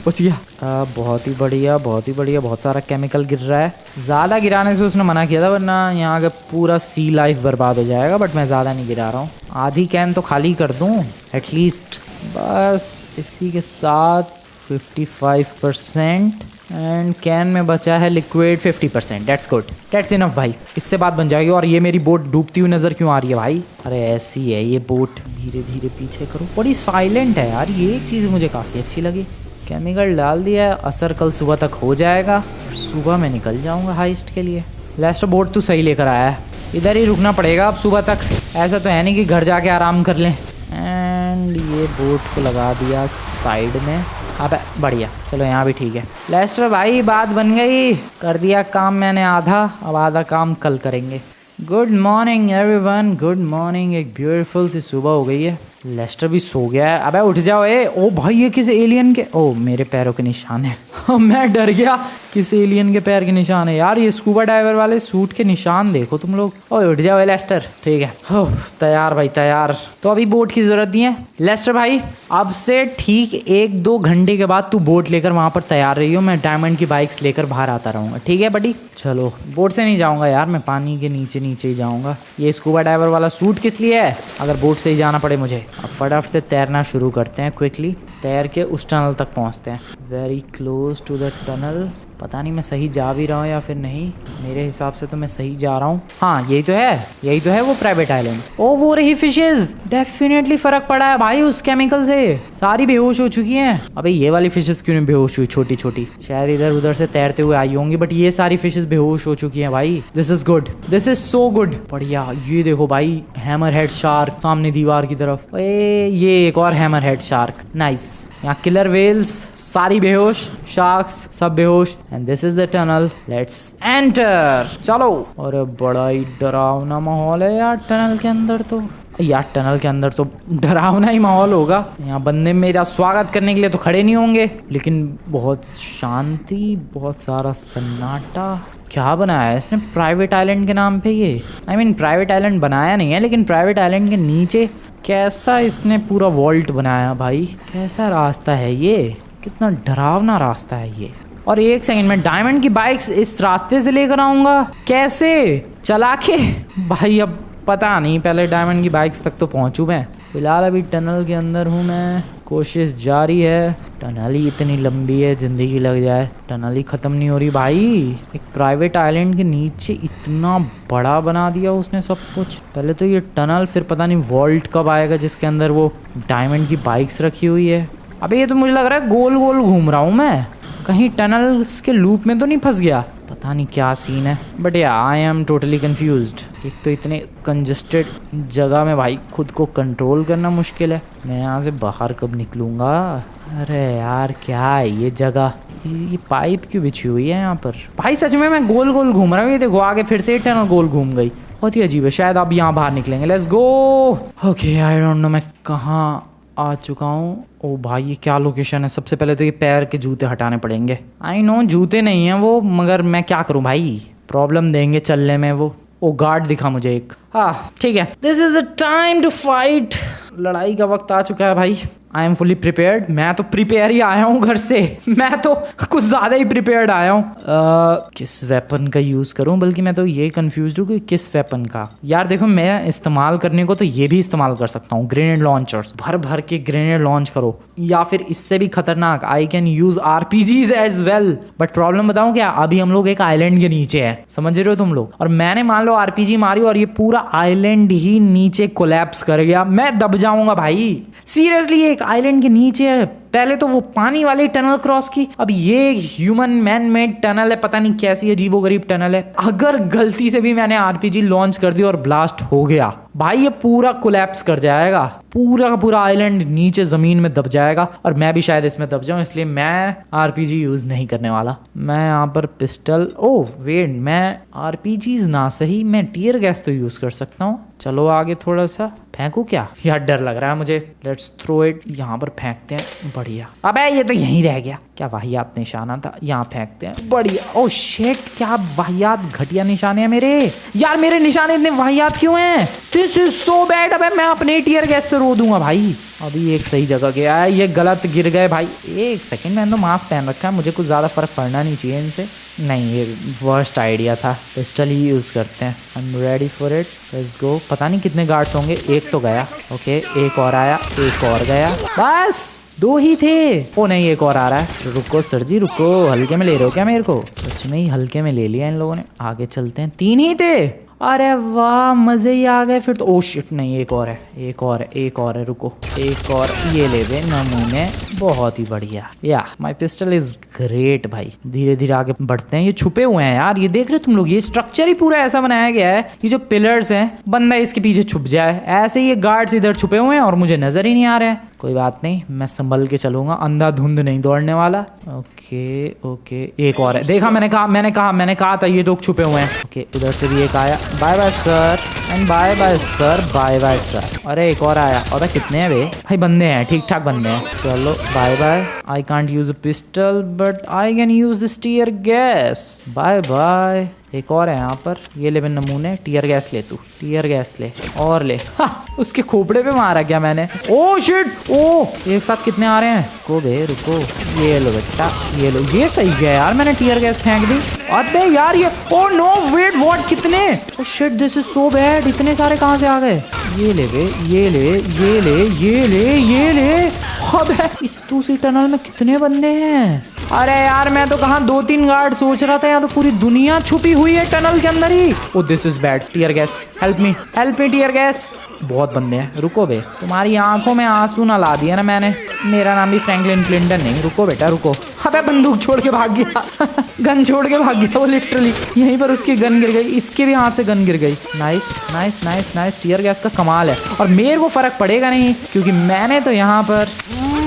बच गया। बहुत ही बढ़िया, बहुत ही बढ़िया। बहुत सारा केमिकल गिर रहा है। ज़्यादा गिराने से उसने मना किया था, वरना यहाँ का पूरा सी लाइफ बर्बाद हो जाएगा, बट मैं ज़्यादा नहीं गिरा रहा हूँ। आधी कैन तो खाली कर दूँ एटलीस्ट। बस इसी के साथ 55% एंड कैन में बचा है liquid 50%। That's good, that's enough भाई, इससे बात बन जाएगी। और ये मेरी बोट डूबती हुई नज़र क्यों आ रही है भाई? अरे ऐसी है ये बोट, धीरे धीरे पीछे करो। बड़ी साइलेंट है यार, ये एक चीज़ मुझे काफ़ी अच्छी लगी। केमिकल डाल दिया है, असर कल सुबह तक हो जाएगा और सुबह मैं निकल जाऊँगा हाइस्ट के लिए। लेस्टर बोट तो सही लेकर आया है, इधर ही रुकना पड़ेगा अब सुबह तक। ऐसा तो है नहीं कि घर जाके आराम कर लें। एंड ये बोट को लगा दिया साइड में। अब बढ़िया, चलो यहाँ भी ठीक है। लेस्टर भाई बात बन गई, कर दिया काम मैंने आधा, अब आधा काम कल करेंगे। Good morning everyone, good morning. एक ब्यूटीफुल सी सुबह हो गई है। लेस्टर भी सो गया है। अबे उठ जाओ। ओ भाई ये किस एलियन के? ओ मेरे पैरों के निशान है। मैं डर गया, किस एलियन के पैर के निशान है यार? ये स्कूबा डाइवर वाले सूट के निशान देखो तुम लोग। ओ उठ जाओ लेस्टर, ठीक है। हो तैयार भाई तैयार। तो अभी बोट की जरूरत नहीं है लेस्टर भाई, अब से ठीक 1-2 घंटे के बाद तू बोट लेकर वहां पर तैयार रही हो। मैं डायमंड की बाइक्स लेकर बाहर आता रहूंगा, ठीक है बडी? चलो बोट से नहीं जाऊंगा यार, मैं पानी के नीचे नीचे ही जाऊंगा। ये स्कूबा डाइवर वाला सूट किस लिए है अगर बोट से ही जाना पड़े मुझे? अब फटाफट से तैरना शुरू करते हैं। क्विकली तैर के उस टनल तक पहुंचते हैं। Very close to the tunnel. पता नहीं मैं सही जा भी रहा हूँ या फिर नहीं, मेरे हिसाब से तो मैं सही जा रहा हूँ। हाँ यही तो है, यही तो है वो प्राइवेट आइलैंड। ओ वो रही फिशेस, डेफिनेटली फर्क पड़ा है भाई उस केमिकल से, सारी बेहोश हो चुकी हैं। अबे ये वाली फिशेस क्यों नहीं बेहोश हुई? छोटी छोटी शायद इधर उधर से तैरते हुए आई होंगी, बट ये सारी फिशेस बेहोश हो चुकी हैं भाई। This is good, this is so good. बढ़िया। ये देखो भाई हैमर हेड शार्क सामने दीवार की तरफ। ये एक और हैमर हेड शार्क, नाइस। यहाँ किलर वेल्स सारी बेहोश, शार्क्स सब बेहोश। And this is the tunnel, let's enter. चलो। और बड़ा ही डरावना माहौल है यार टनल के अंदर तो। यार टनल के अंदर तो डरावना ही माहौल होगा। यहाँ बंदे मेरा स्वागत करने के लिए तो खड़े नहीं होंगे, लेकिन बहुत शांति, बहुत सारा सन्नाटा। क्या बनाया है इसने प्राइवेट आइलैंड के नाम पे? ये आई मीन प्राइवेट आइलैंड बनाया नहीं है, लेकिन प्राइवेट आइलैंड के नीचे कैसा इसने पूरा वॉल्ट बनाया भाई। कैसा रास्ता है ये, कितना डरावना रास्ता है ये। और एक सेकंड में डायमंड की बाइक्स इस रास्ते से लेकर आऊंगा कैसे? चला के भाई अब पता नहीं, पहले डायमंड की बाइक्स तक तो पहुंचूं मैं। फिलहाल अभी टनल के अंदर हूं मैं, कोशिश जारी है। टनल ही इतनी लंबी है, जिंदगी लग जाए, टनल ही खत्म नहीं हो रही भाई। एक प्राइवेट आइलैंड के नीचे इतना बड़ा बना दिया उसने सब कुछ। पहले तो ये टनल, फिर पता नहीं वॉल्ट कब आएगा जिसके अंदर वो डायमंड की बाइक्स रखी हुई है। अबे ये तो मुझे लग रहा है गोल गोल घूम रहा हूँ मैं, कहीं टनल्स के लूप में तो नहीं फंस गया? पता नहीं क्या सीन है, बट या आई एम टोटली कंफ्यूज्ड। एक तो इतने कंजस्टेड जगह में भाई खुद को कंट्रोल करना मुश्किल है। मैं यहाँ से बाहर कब निकलूँगा? अरे यार क्या है ये जगह, ये पाइप क्यों बिछी हुई है यहाँ पर? भाई सच में मैं गोल गोल घूम रहा हूँ। ये देखो आगे फिर से टनल गोल घूम गई, बहुत ही अजीब है। शायद अब यहाँ बाहर निकलेंगे। Let's go. Okay I don't no मैं कहाँ आ चुका हूँ। ओ भाई ये क्या लोकेशन है। सबसे पहले तो ये पैर के जूते हटाने पड़ेंगे। आई नो जूते नहीं हैं वो, मगर मैं क्या करूँ भाई, प्रॉब्लम देंगे चलने में वो। ओ गार्ड दिखा मुझे एक। हाँ ठीक है, this is the time to fight. लड़ाई का वक्त आ चुका है भाई। I am fully prepared. मैं तो प्रिपेयर ही आया हूँ घर से। मैं तो कुछ ज्यादा ही प्रिपेयर्ड आया हूँ। किस वेपन का यूज करूँ, बल्कि मैं तो ये कंफ्यूज हूँ कि किस वेपन का। यार देखो मैं इस्तेमाल करने को तो ये भी इस्तेमाल कर सकता हूँ, ग्रेनेड लॉन्चर्स। भर भर के ग्रेनेड लॉन्च करो, या फिर इससे भी खतरनाक I can use RPGs as well. But problem बताऊँ क्या, अभी हम लोग एक आइलैंड के नीचे है, समझ रहे हो तुम लोग। और मैंने मान लो आरपीजी मारी और ये पूरा आइलैंड ही नीचे कोलैप्स कर गया, मैं दब जाऊंगा भाई। सीरियसली एक आइलैंड के नीचे है। पहले तो वो पानी वाली टनल क्रॉस की, अब ये ह्यूमन मैन मेड टनल है। पता नहीं कैसी अजीबोगरीब टनल है। अगर गलती से भी मैंने आरपीजी लॉन्च कर दी और ब्लास्ट हो गया भाई, ये पूरा कोलैप्स कर जाएगा। पूरा का पूरा आइलैंड नीचे जमीन में दब जाएगा और मैं भी शायद इसमें दब जाऊं। इसलिए मैं आरपीजी यूज नहीं करने वाला। मैं यहाँ पर पिस्टल, ओह वेट, मैं आरपीजीज ना सही, मैं टीयर गैस तो यूज कर सकता हूँ। चलो आगे थोड़ा सा फेंकू क्या, यार डर लग रहा है मुझे। Let's throw it. यहाँ पर फेंकते हैं, बढ़िया। अबे ये तो यहीं रह गया, क्या वाहियात निशाना था। यहाँ फेंकते हैं, बढ़िया। ओ शिट, क्या वाहियात घटिया निशाने हैं मेरे। यार मेरे निशाने इतने वाहियात क्यों हैं? This is so bad. अबे मैं अपने टीयर गैस से रो दूंगा भाई। अभी एक सही जगह गया है, ये गलत गिर गए भाई। एक सेकंड, मैंने तो मास्क पहन रखा है, मुझे कुछ ज़्यादा फर्क पड़ना नहीं चाहिए इनसे। नहीं, ये वर्स्ट आइडिया था। पिस्टल ही यूज़ करते हैं। आई am ready for it, let's go. पता नहीं कितने गार्ड्स होंगे। एक तो गया, ओके, एक और आया, एक और गया, बस 2 ही थे। ओ नहीं, एक और आ रहा है। रुको सर जी रुको, हल्के में ले रहे हो क्या मेरे को? सच में ही हल्के में ले लिया इन लोगों ने। आगे चलते हैं। 3 ही थे, अरे वाह मजे ही आ गए फिर तो। ओ शिट, नहीं एक और है, एक और है, एक और है। रुको, एक और ये ले दे नमूने, बहुत ही बढ़िया। या माय पिस्टल इज ग्रेट भाई। धीरे धीरे आगे बढ़ते हैं। ये छुपे हुए हैं यार, ये देख रहे हो तुम लोग, ये स्ट्रक्चर ही पूरा ऐसा बनाया गया है। ये जो पिलर्स हैं, बंदा इसके पीछे छुप जाए, ऐसे ही ये गार्ड्स इधर छुपे हुए हैं और मुझे नजर ही नहीं आ रहे हैं। कोई बात नहीं, मैं संभल के चलूंगा, अंधाधुंध नहीं दौड़ने वाला। ओके ओके, एक और है। देखा, मैंने कहा था ये लोग छुपे हुए हैं। ओके, इधर से भी एक आया। Bye bye sir and bye bye sir, bye bye sir. अरे एक और आया। अरे कितने हैं बे भाई? बंदे हैं, ठीक ठाक बंदे हैं। चलो bye bye. I can't use a pistol but I can use this tear gas. Bye bye. एक और है यहाँ पर, ये ले नमूने। टीयर गैस ले, तू टीयर गैस ले और ले। उसके खोपड़े पे मारा क्या मैंने? ओ शिट, ओ एक साथ कितने आ रहे हैं? को बे रुको, ये लो बेटा, ये लो। ये सही गया यार, मैंने टीयर गैस फेंक दी। अबे यार ये, ओ नो वेट व्हाट, कितने? Oh shit, this is so bad. इतने सारे कहाँ से आ गए? ये ले बे, ये ले, ये ले, ये ले, ये ले। अबे दूसरी टनल में कितने बंदे हैं? अरे यार मैं तो कहाँ 2-3 गार्ड सोच रहा था, यहाँ तो पूरी दुनिया छुपी हुई है टनल के अंदर ही। Oh this is bad. Tear gas, help me tear gas. बहुत बंदे हैं, रुको बे। तुम्हारी आंखों में आंसू ना ला दिया ना मैंने। मेरा नाम भी फ्रैंकलिन क्लिंटन नहीं। रुको बेटा रुको। अबे बंदूक छोड़ के भाग गया। गन छोड़ के भाग गया वो, लिटरली यहीं पर उसकी गन गिर गई, इसके भी हाथ से गन गिर गई। Nice nice nice nice. Tear gas का कमाल है और मेरे को फर्क पड़ेगा नहीं, क्योंकि मैंने तो यहाँ पर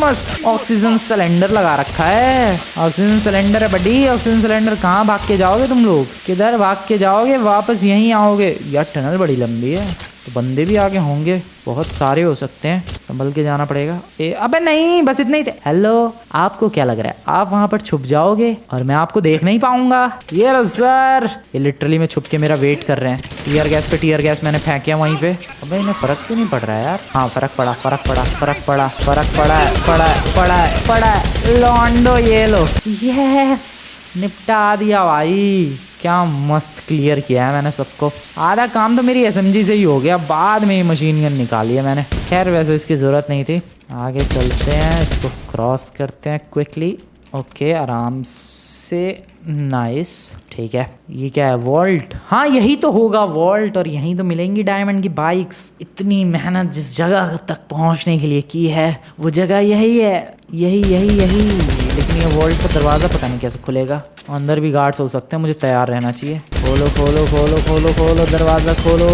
मस्त ऑक्सीजन सिलेंडर लगा रखा है। ऑक्सीजन सिलेंडर है बड़ी, ऑक्सीजन सिलेंडर। कहाँ भाग के जाओगे तुम लोग? किधर भाग के जाओगे? वापस यहीं आओगे? यार टनल बड़ी लंबी है, तो बंदे भी आगे होंगे, बहुत सारे हो सकते हैं, संभल के जाना पड़ेगा। अबे नहीं, बस इतने ही थे। हेलो, आपको क्या लग रहा है आप वहां पर छुप जाओगे और मैं आपको देख नहीं पाऊंगा? ये लो सर। ये लिटरली में छुप के मेरा वेट कर रहे हैं। टीयर गैस पे टीयर गैस मैंने फेंकिया वहीं पे। अबे इन्हें फर्क क्यों नहीं पड़ रहा है यार? हाँ फर्क पड़ा, फर्क पड़ा, फर्क पड़ा, फर्क पड़ा, पड़ा पड़ा पड़ा। लॉन्डो ये लो, यस निपटा दिया भाई। क्या मस्त क्लियर किया है मैंने सबको। आधा काम तो मेरी एसएमजी से ही हो गया, बाद में ये मशीन गन निकाली है मैंने। खैर वैसे इसकी ज़रूरत नहीं थी। आगे चलते हैं, इसको क्रॉस करते हैं क्विकली। ओके, आराम से। नाइस, ठीक है। ये क्या है? वॉल्ट। हाँ यही तो होगा वॉल्ट, और यहीं तो मिलेंगी डायमंड की बाइक्स। इतनी मेहनत जिस जगह तक पहुंचने के लिए की है, वो जगह यही है, यही यही यही। लेकिन ये वॉल्ट का दरवाज़ा पता नहीं कैसे खुलेगा। अंदर भी गार्ड्स हो सकते हैं, मुझे तैयार रहना चाहिए। खोलो खोलो खोलो खोलो खोलो दरवाज़ा खोलो।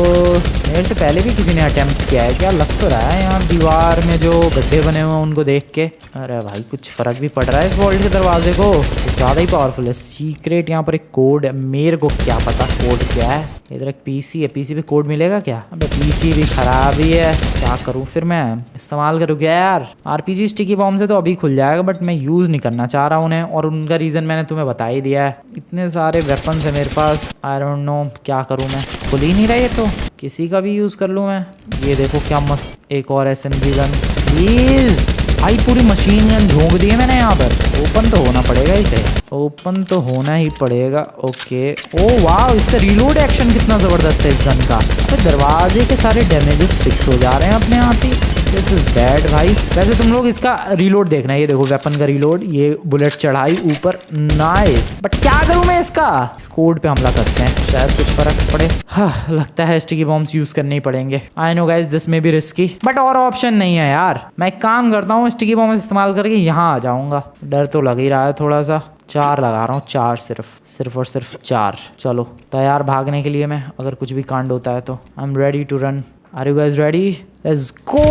मेरे से पहले भी किसी ने अटेम्प्ट किया है क्या? लग तो रहा है यहाँ दीवार में जो गड्ढे बने हुए हैं उनको देख के। अरे भाई कुछ फर्क भी पड़ रहा है इस वॉल्ट के दरवाजे को, ज़्यादा ही पावरफुल है। सीक्रेट यहाँ पर एक कोड है, मेरे को क्या पता कोड क्या है। इधर एक पीसी है, पीसी पे कोड मिलेगा क्या? अबे पीसी भी खराब ही है, क्या करूँ फिर मैं? इस्तेमाल करूँ क्या यार? आरपीजी स्टिकी बॉम्ब से तो अभी खुल जाएगा, बट मैं यूज़ नहीं करना चाह रहा हूँ उन्हें, और उनका रीज़न मैंने तुम्हें बता ही दिया है। इतने सारे वेपन्स है मेरे पास, आई डोंट नो क्या करूँ मैं। खुल ही नहीं रहा है तो किसी का भी यूज़ कर लूँ मैं। ये देखो क्या मस्त एक और एसएमजी गन, प्लीज़ भाई। पूरी मशीन गन झोंक दी है मैंने यहाँ पर। ओपन तो होना पड़ेगा इसे, ओपन तो होना ही पड़ेगा। ओके, ओ वाह, इसका रीलोड एक्शन कितना ज़बरदस्त है इस गन का। तो दरवाजे के सारे डैमेजेस फिक्स हो जा रहे हैं अपने आप ही। दिस इज बैड भाई। वैसे तुम लोग इसका रीलोड देखना, ये देखो वेपन का रीलोड, ये बुलेट चढ़ाई ऊपर, नाइस। बट क्या करूं मैं इसका? इस कोड पे हमला करते हैं, शायद कुछ फर्क पड़े। हाँ, लगता है स्टिकी बॉम्ब्स यूज करने ही पड़ेंगे। आई नो गाइस दिस में भी रिस्की, बट और ऑप्शन नहीं है यार। मैं एक काम करता हूँ, स्टिकी बॉम्ब इस्तेमाल करके यहाँ आ जाऊंगा। डर तो लग ही रहा है थोड़ा सा। 4 लगा रहा हूँ, 4 सिर्फ और सिर्फ 4। चलो तैयार भागने के लिए मैं, अगर कुछ भी कांड होता है तो। I am ready to run. Are you guys ready? Let's go.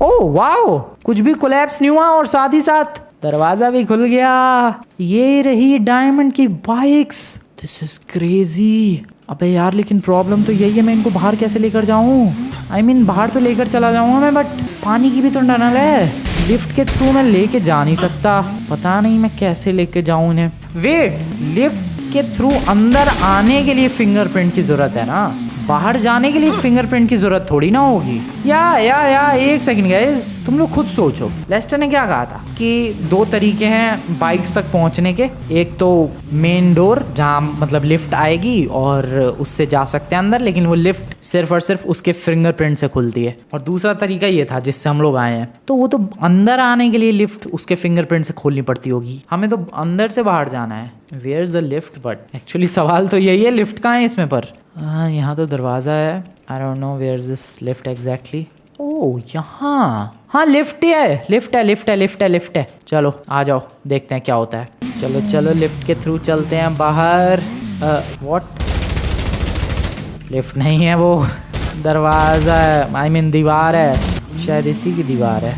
Oh wow, कुछ भी कोलैप्स नहीं हुआ और साथ ही साथ दरवाजा भी खुल गया। ये रही डायमंड की बाइक्स। This is crazy. अबे यार लेकिन प्रॉब्लम तो यही है, मैं इनको बाहर कैसे लेकर जाऊं? आई मीन बाहर तो लेकर चला जाऊंगा मैं, बट पानी की भी तो टनल है। लिफ्ट के थ्रू मैं लेके जा नहीं सकता। पता नहीं मैं कैसे लेके जाऊं इन्हें। वेट, लिफ्ट के थ्रू अंदर आने के लिए फिंगरप्रिंट की जरूरत है ना, बाहर जाने के लिए फिंगरप्रिंट की जरूरत थोड़ी ना होगी। या एक सेकंड गाइस, तुम लोग खुद सोचो। लेस्टर ने क्या कहा था कि 2 तरीके हैं बाइक्स तक पहुंचने के। एक तो मेन डोर जहां मतलब लिफ्ट आएगी और उससे जा सकते हैं अंदर, लेकिन वो लिफ्ट सिर्फ और सिर्फ उसके फिंगरप्रिंट से खुलती है। और दूसरा तरीका ये था जिससे हम लोग आए हैं, तो वो तो अंदर आने के लिए लिफ्ट उसके फिंगरप्रिंट से खोलनी पड़ती होगी। हमें तो अंदर से बाहर जाना है। Where is the lift? But actually सवाल तो यही है, लिफ्ट कहाँ है इसमें? पर यहाँ तो दरवाज़ा है। I don't know where is this lift exactly. ओह यहाँ, हाँ लिफ्ट है, लिफ्ट है। चलो आ जाओ, देखते हैं क्या होता है। चलो चलो लिफ्ट के थ्रू चलते हैं बाहर। व्हाट? लिफ्ट नहीं है, वो दरवाज़ा है, आई मीन दीवार है, शायद इसी की दीवार है।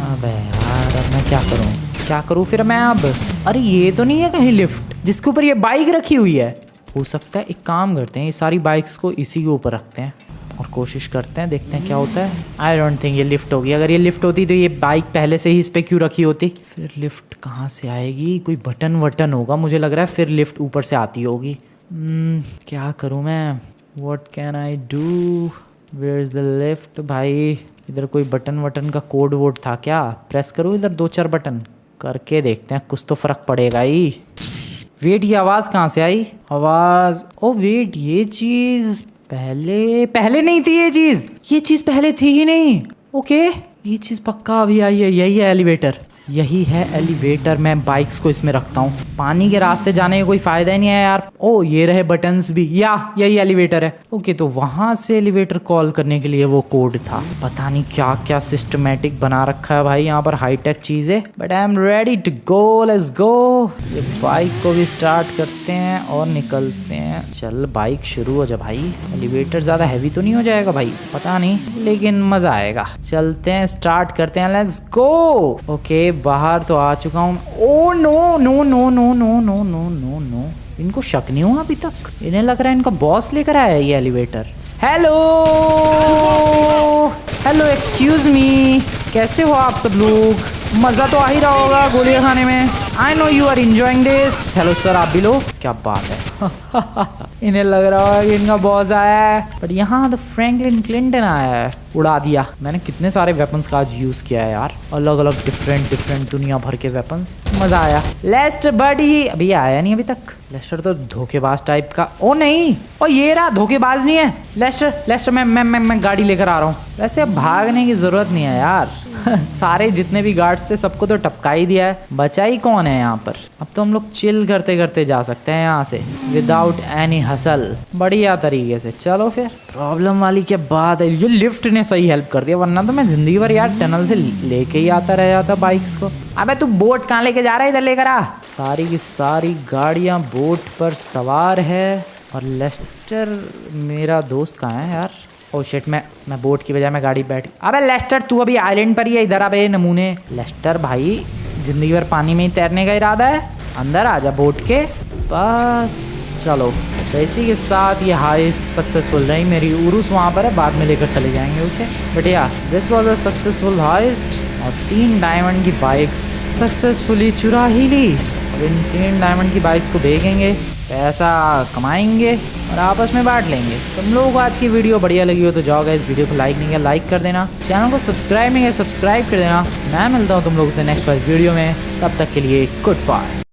अबे यार अब मैं क्या करूँ फिर मैं अब? अरे ये तो नहीं है कहीं लिफ्ट जिसके ऊपर ये बाइक रखी हुई है। हो सकता है एक काम करते हैं, ये सारी बाइक्स को इसी के ऊपर रखते हैं और कोशिश करते हैं, देखते हैं क्या होता है। आई डोंट थिंक ये लिफ्ट होगी। अगर ये लिफ्ट होती तो ये बाइक पहले से ही इस पर क्यों रखी होती? फिर लिफ्ट कहाँ से आएगी? कोई बटन वटन होगा मुझे लग रहा है, फिर लिफ्ट ऊपर से आती होगी। क्या करूँ मैं? What can I do? Where is the lift? भाई इधर कोई बटन वटन का कोड वोड था क्या? प्रेस करूँ इधर 2-4 बटन करके देखते हैं, कुछ तो फर्क पड़ेगा ही। वेट, ये आवाज़ कहाँ से आई? आवाज़, ओ वेट, ये चीज़ पहले नहीं थी। ये चीज़ पहले थी ही नहीं। ओके, ये चीज़ पक्का अभी आई है। यही है एलिवेटर, यही है एलिवेटर। मैं बाइक्स को इसमें रखता हूँ, पानी के रास्ते जाने का कोई फायदा ही नहीं है यार। ओ ये रहे बटन्स भी, या यही एलिवेटर है। ओके, तो वहां से एलिवेटर कॉल करने के लिए वो कोड था। पता नहीं क्या क्या सिस्टमेटिक बना रखा है भाई यहाँ पर, हाईटेक चीजें। But I am ready to go, let's go. ये बाइक को भी स्टार्ट करते हैं और निकलते हैं। चल बाइक शुरू हो जा भाई। एलिवेटर ज्यादा हैवी तो नहीं हो जाएगा भाई? पता नहीं, लेकिन मजा आएगा। चलते हैं, स्टार्ट करते हैं, लेट्स गो। ओके, बाहर तो आ चुका हूँ। Oh no no no no no no no no no, इनको शक नहीं हुआ अभी तक? इन्हें लग रहा है इनका बॉस लेकर आया है ये elevator. Hello hello, excuse me, कैसे हो आप सब लोग? मजा तो आ ही रहा होगा गोलियां खाने में। I know you are enjoying this. Hello sir, आप भी लो। क्या बात है। इन्हें लग रहा होगा कि इनका बॉस आया है, बट यहाँ तो फ्रैंकलिन क्लिंटन आया है। उड़ा दिया। मैंने कितने सारे वेपन्स का आज यूज किया है यार, अलग अलग डिफरेंट दुनिया भर के वेपन्स। मजा आया। लेस्टर बडी अभी आया नहीं अभी तक। लेस्टर तो धोखेबाज टाइप का। ओ नहीं, ओ ये रहा, धोखेबाज नहीं है लेस्टर। मैं गाड़ी लेकर आ रहा हूँ। वैसे अब भागने की जरूरत नहीं है यार। सारे जितने भी गार्ड्स थे सबको तो टपका ही दिया है, बचा ही कौन है यहाँ पर। अब तो हम लोग चिल करते करते जा सकते हैं यहाँ से विदाउट एनी हसल, बढ़िया तरीके से। चलो फिर प्रॉब्लम वाली क्या बात है, ये लिफ्ट ने सही हेल्प कर दिया, वरना तो मैं जिंदगी भर यार टनल से लेके ही आता रह जाता बाइक्स को। अबे तू बोट कहाँ लेके जा रहा है, इधर लेकर आ। सारी की सारी गाड़ियाँ बोट पर सवार है और लेस्टर मेरा दोस्त कहाँ है यार। ओ शिट, मैं बोट की बजाय मैं गाड़ी बैठ। अबे लेस्टर तू अभी आइलैंड पर ही है, इधर अबे नमूने। लेस्टर भाई जिंदगी भर पानी में ही तैरने का इरादा है, अंदर आ जा बोट के बस। चलो तो इसी के साथ ये हाइस्ट सक्सेसफुल रही मेरी। उरुस वहाँ पर है, बाद में लेकर चले जाएंगे उसे। But yeah this was a successful heist और 3 डायमंड की बाइक्स सक्सेसफुली चुरा ही ली। अब इन 3 डायमंड की बाइक्स को बेचेंगे, पैसा कमाएंगे और आपस में बांट लेंगे। तुम लोगों को आज की वीडियो बढ़िया लगी हो तो जाओ गाइस, वीडियो को लाइक नहीं किया लाइक कर देना, चैनल को सब्सक्राइब नहीं किया सब्सक्राइब कर देना। मैं मिलता हूँ तुम लोगों से नेक्स्ट वाली वीडियो में, तब तक के लिए गुड बाय।